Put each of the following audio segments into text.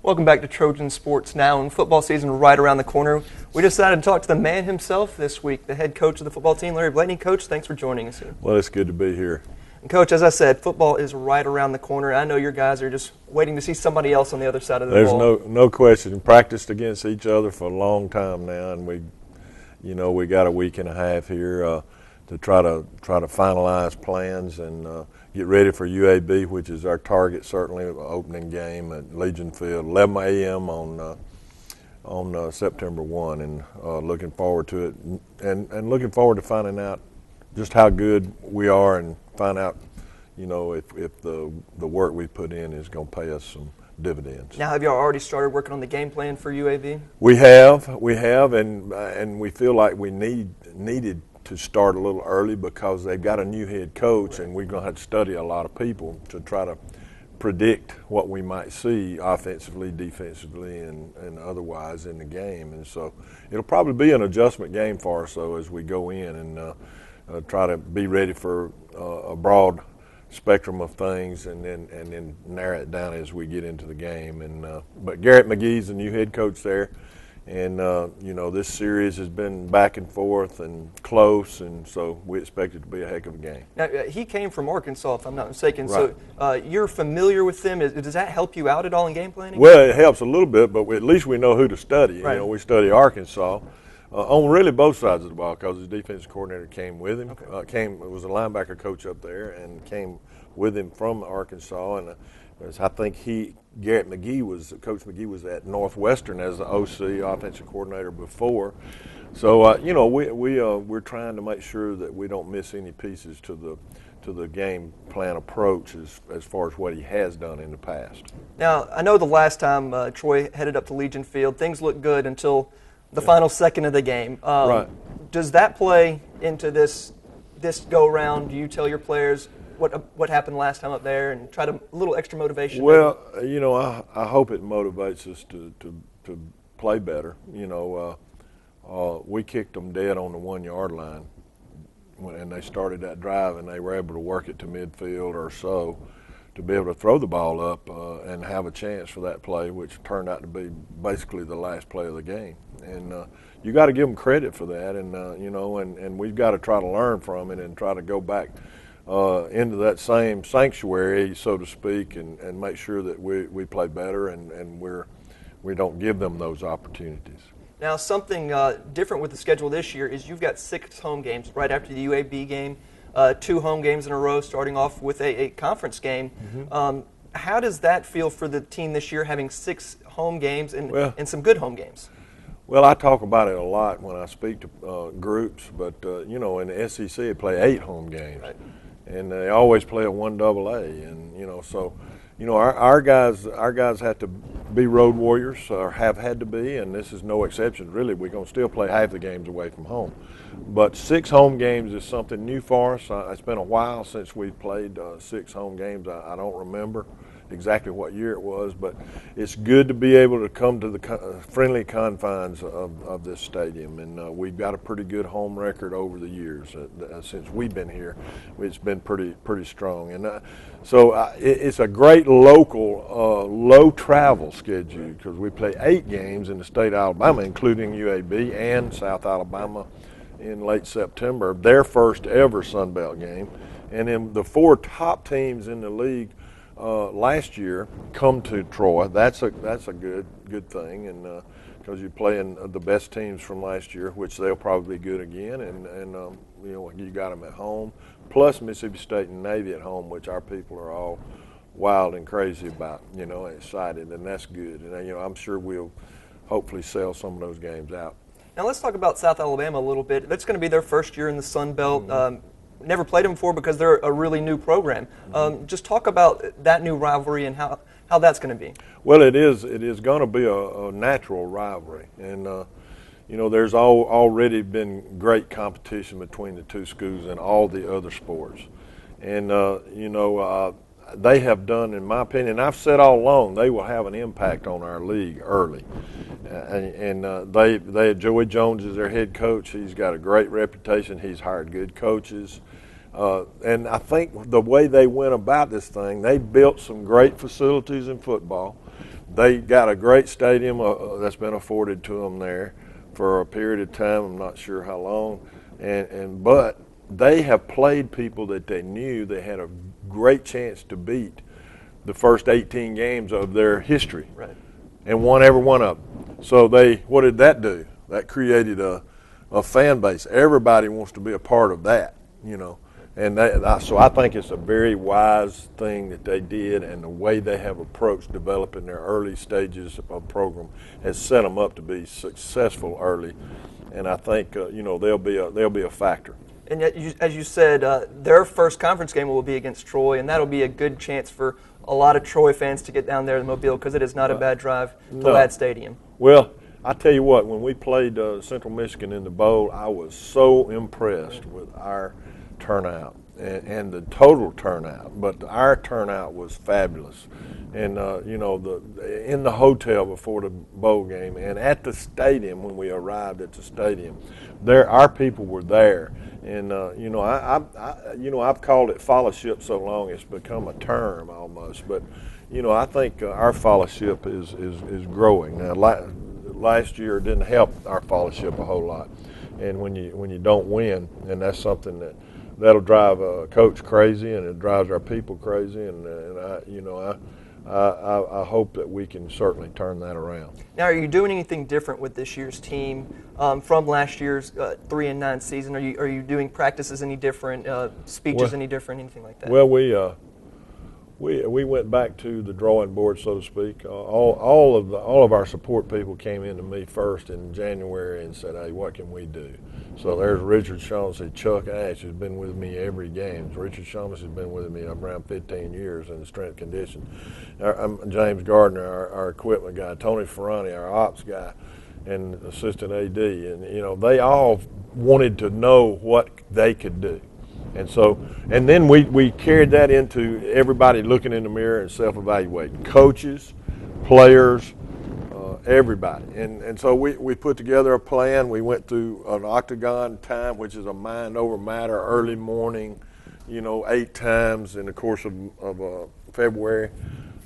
Welcome back to Trojan Sports Now, and football season right around the corner. We decided to talk to the man himself this week, the head coach of the football team, Larry Blakeney. Coach, thanks for joining us here. Well, it's good to be here. And Coach, as I said, football is right around the corner. I know your guys are just waiting to see somebody else on the other side of the ball. There's no question. Practiced against each other for a long time now, and we got a week and a half here to try to finalize plans and get ready for UAB, which is our target, certainly opening game at Legion Field, 11 a.m. on September 1, and looking forward to it, and looking forward to finding out just how good we are and find out, if the work we put in is going to pay us some dividends. Now, have you already started working on the game plan for UAB? We have, and we feel like we needed to start a little early because they've got a new head coach, and we're going to have to study a lot of people to try to predict what we might see offensively, defensively, and otherwise in the game. And so it'll probably be an adjustment game for us, though, as we go in and try to be ready for a broad spectrum of things, and then narrow it down as we get into the game. And but Garrett McGee's the new head coach there. And, this series has been back and forth and close, and so we expect it to be a heck of a game. Now, he came from Arkansas, if I'm not mistaken, right. So you're familiar with them. Does that help you out at all in game planning? Well, it helps a little bit, but at least we know who to study. Right. We study Arkansas on really both sides of the ball because his defensive coordinator came with him. Okay. Was a linebacker coach up there and came with him from Arkansas, and I think Coach McGee was at Northwestern as the OC, offensive coordinator before. So we're trying to make sure that we don't miss any pieces to the game plan approach as far as what he has done in the past. Now, I know the last time Troy headed up to Legion Field, things looked good until the final second of the game. Right. Does that play into this go-round? Do you tell your players what happened last time up there and try to a little extra motivation? Well, I hope it motivates us to play better. We kicked them dead on the 1 yard line and they started that drive, and they were able to work it to midfield or so to be able to throw the ball up and have a chance for that play, which turned out to be basically the last play of the game. And you got to give them credit for that, and and we've got to try to learn from it and try to go back into that same sanctuary, so to speak, and make sure that we play better and we don't give them those opportunities. Now, something different with the schedule this year is you've got 6 home games right after the UAB game, 2 home games in a row, starting off with a conference game. Mm-hmm. How does that feel for the team this year, having 6 home games and some good home games? Well, I talk about it a lot when I speak to groups, but in the SEC they play 8 home games. Right. And they always play a 1AA, and so our guys have to be road warriors, or have had to be, and this is no exception. Really, we're going to still play half the games away from home, but 6 home games is something new for us. It's been a while since we've played 6 home games. I don't remember exactly what year it was, but it's good to be able to come to the friendly confines of this stadium, and we've got a pretty good home record over the years since we've been here. It's been pretty strong, and so it's a great local low travel schedule because we play 8 games in the state of Alabama, including UAB and South Alabama in late September, their first ever Sun Belt game, and then the 4 top teams in the league last year come to Troy. That's a good thing, and because you're playing the best teams from last year, which they'll probably be good again, and you got them at home, plus Mississippi State and Navy at home, which our people are all wild and crazy about, excited, and that's good. And I'm sure we'll hopefully sell some of those games out. Now let's talk about South Alabama a little bit. That's going to be their first year in the Sun Belt. Mm-hmm. Never played them before because they're a really new program. Just talk about that new rivalry and how that's going to be. Well, it is going to be a natural rivalry, and there's already been great competition between the 2 schools and all the other sports, and they have done, in my opinion, I've said all along, they will have an impact on our league early. Joey Jones is their head coach. He's got a great reputation. He's hired good coaches. And I think the way they went about this thing, they built some great facilities in football. They got a great stadium that's been afforded to them there for a period of time. I'm not sure how long, but they have played people that they knew they had a great chance to beat the first 18 games of their history, right, and won every one of them. So what did that do? That created a fan base. Everybody wants to be a part of that, And so I think it's a very wise thing that they did, and the way they have approached developing their early stages of program has set them up to be successful early, and I think they'll be a factor. And yet, as you said, their first conference game will be against Troy, and that'll be a good chance for a lot of Troy fans to get down there to Mobile, because it is not a bad drive to Ladd Stadium. Well, I tell you what, when we played Central Michigan in the Bowl, I was so impressed with our turnout and the total turnout, but our turnout was fabulous. And in the hotel before the bowl game and at the stadium, when we arrived at the stadium, our people were there. And I've called it fellowship so long it's become a term almost. But I think our fellowship is growing now. Last year didn't help our fellowship a whole lot, and when you don't win, and that's something that'll drive a coach crazy, and it drives our people crazy, and I hope that we can certainly turn that around. Now, are you doing anything different with this year's team from last year's 3-9 season? Are you doing practices any different, speeches any different, anything like that? Well, we went back to the drawing board, so to speak. All of our support people came in to me first in January and said, "Hey, what can we do?" So there's Richard Shaughnessy, Chuck Ash, who's been with me every game. Richard Shaughnessy has been with me around 15 years in strength condition. James Gardner, our equipment guy, Tony Ferrani, our ops guy, and assistant AD, and they all wanted to know what they could do. And then we carried that into everybody looking in the mirror and self-evaluating. Coaches, players, everybody. And so we put together a plan. We went through an octagon time, which is a mind over matter, early morning, 8 times in the course of February,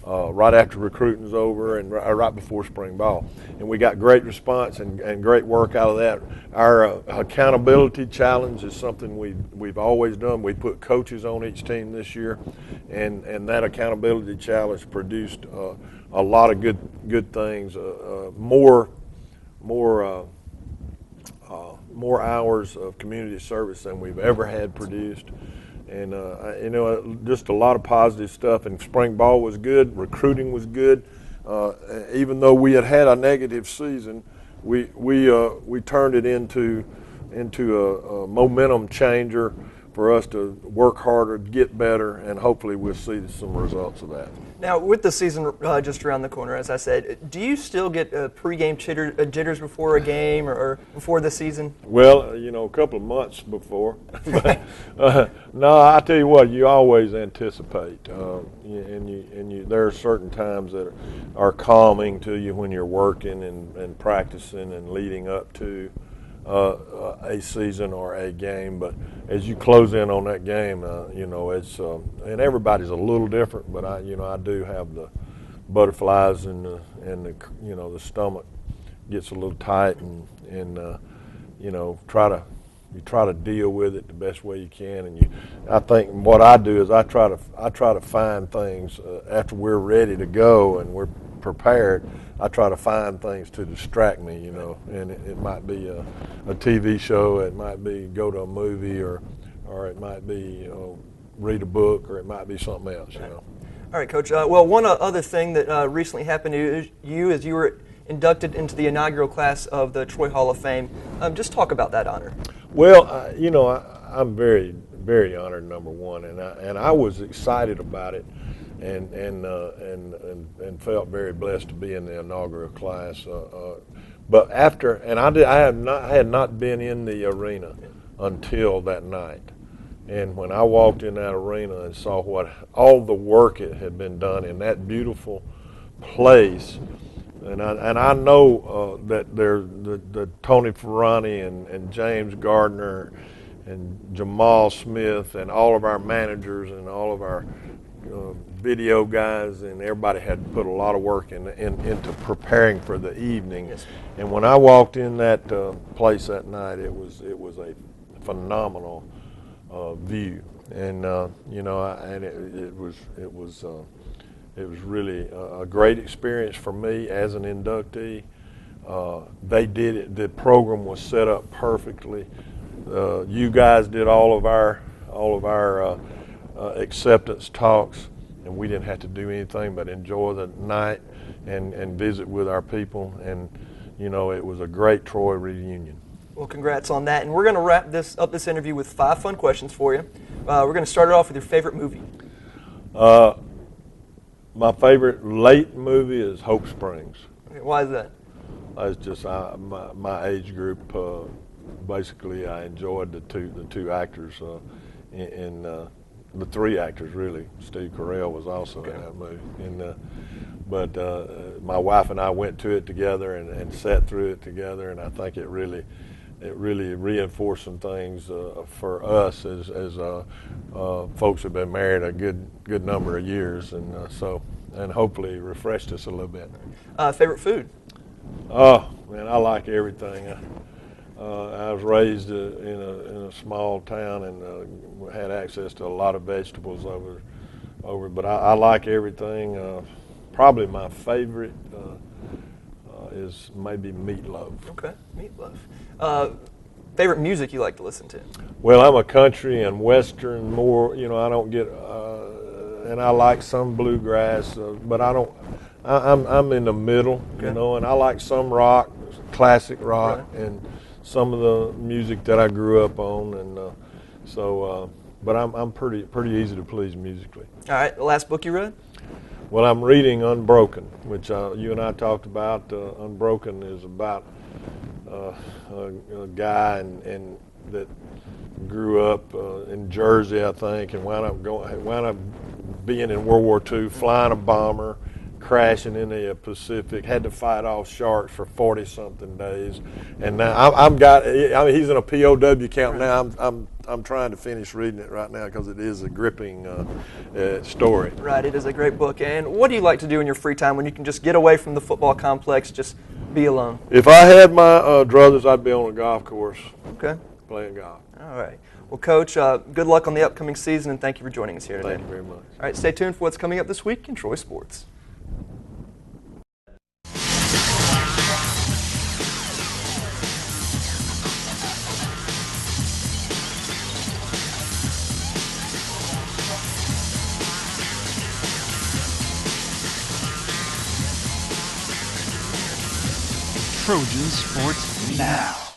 right after recruiting's over and right before spring ball. And we got great response and great work out of that. Our accountability challenge is something we've always done. We put coaches on each team this year, and that accountability challenge produced a lot of good things. More hours of community service than we've ever had produced. And, just a lot of positive stuff. And spring ball was good. Recruiting was good. Even though we had a negative season, we turned it into a momentum changer for us to work harder, get better, and hopefully we'll see some results of that. Now, with the season just around the corner, as I said, do you still get pregame jitters before a game or before the season? Well, a couple of months before. But, no, I tell you what, you always anticipate, and there are certain times that are calming to you when you're working and practicing and leading up to a season or a game. But as you close in on that game, it's and everybody's a little different. But I do have the butterflies and the stomach gets a little tight, and try to deal with it the best way you can. And I think what I do is I try to find things after we're ready to go and we're prepared. I try to find things to distract me, and it might be a TV show, it might be go to a movie, or it might be read a book, or it might be something else. All right, Coach. Well, one other thing that recently happened to you is you were inducted into the inaugural class of the Troy Hall of Fame. Just talk about that honor. Well, I'm very, very honored, number one, and I was excited about it, and felt very blessed to be in the inaugural class. But after, and I had not been in the arena until that night. And when I walked in that arena and saw what all the work it had been done in that beautiful place, and I know that there's the Tony Ferrani and James Gardner Jamal Smith and all of our managers and all of our video guys, and everybody had put a lot of work into preparing for the evening. Yes. And when I walked in that place that night, it was a phenomenal view, and it was really a great experience for me as an inductee. They did it. The program was set up perfectly. You guys did all of our acceptance talks, and we didn't have to do anything but enjoy the night and visit with our people. And it was a great Troy reunion. Well, congrats on that. And we're going to wrap this interview with 5 fun questions for you. We're going to start it off with your favorite movie. My favorite late movie is Hope Springs. Okay, why is that? It's just my age group. Basically, I enjoyed the two actors, and the 3 actors really. Steve Carell was also in that movie. But my wife and I went to it together and sat through it together, and I think it really reinforced some things for us as folks who've been married a good number of years, and hopefully refreshed us a little bit. Favorite food? Oh man, I like everything. I was raised in a small town and had access to a lot of vegetables over. But I like everything. Probably my favorite is maybe meatloaf. Okay, meatloaf. Favorite music you like to listen to? Well, I'm a country and western more. I don't get, and I like some bluegrass, but I don't. I'm in the middle, and I like some rock, classic rock, and some of the music that I grew up on, and but I'm pretty easy to please musically. All right, the last book you read? Well, I'm reading Unbroken, which you and I talked about. Unbroken is about a guy and that grew up in Jersey, I think, and wound up being in World War II, flying a bomber, crashing in the Pacific, had to fight off sharks for 40-something days, and now he's in a POW camp now. I'm trying to finish reading it right now because it is a gripping story. Right, it is a great book. And what do you like to do in your free time when you can just get away from the football complex, just be alone? If I had my druthers, I'd be on a golf course. Okay. Playing golf. All right. Well, Coach, good luck on the upcoming season, and thank you for joining us here today. Thank you very much. All right, stay tuned for what's coming up this week in Troy Sports. Trojan Sports Now.